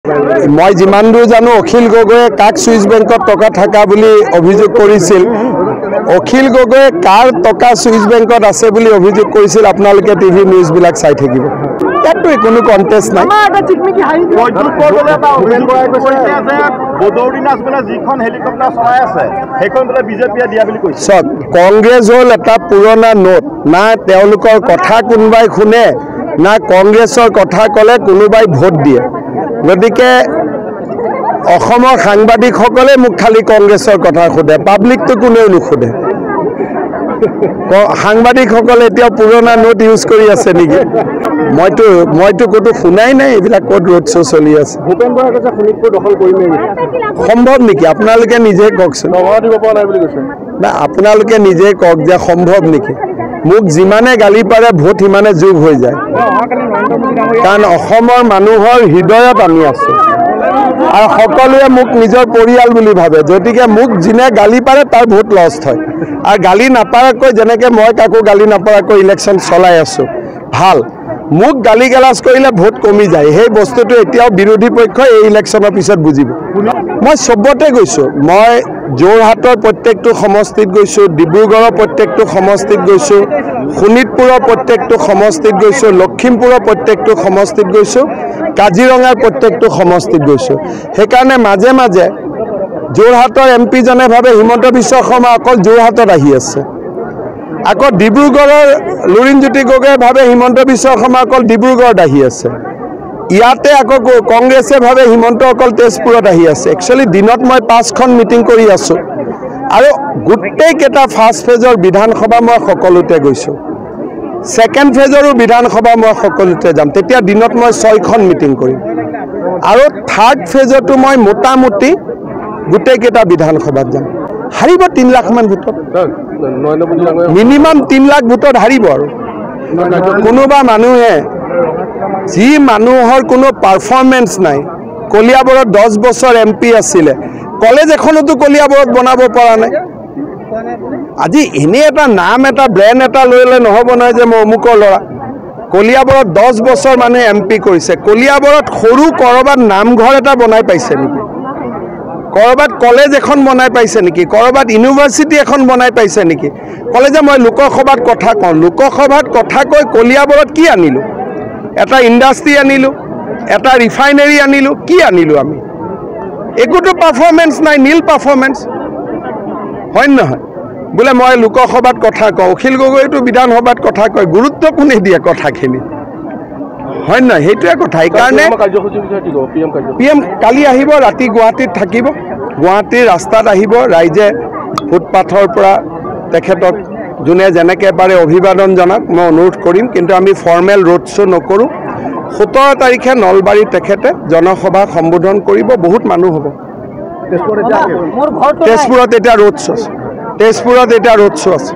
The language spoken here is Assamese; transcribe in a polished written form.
মই যিমান দূৰ জানো অখিল গগৈয়ে কাক সুইচ বেংকত টকা থাকা বুলি অভিযোগ কৰিছিল। অখিল গগৈয়ে কাৰ টকা সুইচ বেংকত আছে বুলি অভিযোগ কৰিছিল আপোনালোকে টিভি নিউজবিলাক চাই থাকিব। ইয়াততো কোনো কণ্টেষ্ট নাই। কংগ্ৰেছ হ'ল এটা পুৰণা নোট, না তেওঁলোকৰ কথা কোনোবাই শুনে না কংগ্ৰেছৰ কথা ক'লে কোনোবাই ভোট দিয়ে। গতিকে অসমৰ সাংবাদিকসকলে মোক খালি কংগ্ৰেছৰ কথা সোধে, পাব্লিকটো কোনেও নুসুধে। সাংবাদিকসকলে এতিয়াও পুৰণা নোট ইউজ কৰি আছে নেকি? মইতো ক'তো শুনাই নাই এইবিলাক ক'ত ৰোড শ্ব' চলি আছে। সম্ভৱ নেকি? আপোনালোকে নিজে কওকচোন। না আপোনালোকে নিজে কওক যে সম্ভৱ নেকি? মোক যিমানে গালি পাৰে ভোট সিমানে যোগ হৈ যায়, কাৰণ অসমৰ মানুহৰ হৃদয়ত আমি আছোঁ আৰু সকলোৱে মোক নিজৰ পৰিয়াল বুলি ভাবে। গতিকে মোক যিনে গালি পাৰে তাৰ ভোট লষ্ট হয়, আৰু গালি নাপাৰাকৈ যেনেকৈ মই কাকো গালি নাপাৰাকৈ ইলেকশ্যন চলাই আছোঁ ভাল। মোক গালি গালাজ কৰিলে ভোট কমি যায়। সেই বস্তুটো এতিয়াও বিৰোধী পক্ষই এই ইলেকশ্যনৰ পিছত বুজিব। মই চবতে গৈছোঁ। মই যোৰহাটৰ প্ৰত্যেকটো সমষ্টিত গৈছোঁ, ডিব্ৰুগড়ৰ প্ৰত্যেকটো সমষ্টিত গৈছোঁ, শোণিতপুৰৰ প্ৰত্যেকটো সমষ্টিত গৈছোঁ, লখিমপুৰৰ প্ৰত্যেকটো সমষ্টিত গৈছোঁ, কাজিৰঙাৰ প্ৰত্যেকটো সমষ্টিত গৈছোঁ। সেইকাৰণে মাজে মাজে যোৰহাটৰ এমপিজনে ভাবে হিমন্ত বিশ্ব শৰ্মা অকল যোৰহাটত আহি আছে, আকৌ ডিব্ৰুগড়ৰ লুৰিণজ্যোতি গগৈয়ে ভাবে হিমন্ত বিশ্ব শৰ্মা অকল ডিব্ৰুগড়ত আহি আছে। ইয়াতে আকৌ কংগ্ৰেছে ভাবে হিমন্ত অকল তেজপুৰত আহি আছে। একচুৱেলি দিনত মই 5খন মিটিং কৰি আছোঁ আৰু গোটেইকেইটা ফাৰ্ষ্ট ফেজৰ বিধানসভা মই সকলোতে গৈছোঁ, ছেকেণ্ড ফেজৰো বিধানসভা মই সকলোতে যাম। তেতিয়া দিনত মই 6খন মিটিং কৰিম আৰু থাৰ্ড ফেজতো মই মোটামুটি গোটেইকেইটা বিধানসভাত যাম। হাৰিব 3 লাখমান ভোটত, মিনিমাম 3 লাখ ভোটত হাৰিব। আৰু কোনোবা মানুহে যি মানুহৰ কোনো পাৰফৰ্মেঞ্চ নাই, কলিয়াবৰত 10 বছৰ MP আছিলে, কলেজ এখনতো কলিয়াবৰত বনাব পৰা নাই। আজি এনে এটা নাম এটা ব্ৰেণ্ড এটা লৈলে নহ'ব নহয় যে মই অমুকৰ ল'ৰা। কলিয়াবৰত 10 বছৰ মানুহে MP কৰিছে। কলিয়াবৰত সৰু ক'ৰবাত নামঘৰ এটা বনাই পাইছে নেকি? ক'ৰবাত কলেজ এখন বনাই পাইছে নেকি? ক'ৰবাত ইউনিভাৰ্চিটি এখন বনাই পাইছে নেকি? ক'লে যে মই লোকসভাত কথা কওঁ। লোকসভাত কথা কৈ কলিয়াবৰত কি আনিলোঁ? এটা ইণ্ডাষ্ট্ৰী আনিলোঁ, এটা ৰিফাইনেৰী আনিলোঁ, কি আনিলোঁ আমি? একোতো পাৰফৰ্মেঞ্চ নাই, নীল পাৰফৰ্মেঞ্চ, হয় নহয়? বোলে মই লোকসভাত কথা কওঁ, অখিল গগৈতো বিধানসভাত কথা কয়, গুৰুত্ব কোনে দিয়ে কথাখিনি, হয় নহয়? সেইটোৱে কথা। সেইকাৰণে PM কালি আহিব, ৰাতি গুৱাহাটীত থাকিব, গুৱাহাটীৰ ৰাস্তাত আহিব, ৰাইজে ফুটপাথৰ পৰা তেখেতক যোনে যেনেকৈ পাৰে অভিবাদন জনাক, মই অনুৰোধ কৰিম। কিন্তু আমি ফৰ্মেল ৰোড শ্ব' নকৰোঁ। 17 তাৰিখে নলবাৰীত তেখেতে জনসভা সম্বোধন কৰিব, বহুত মানুহ হ'ব। তেজপুৰত এতিয়া ৰোড শ্ব' আছে,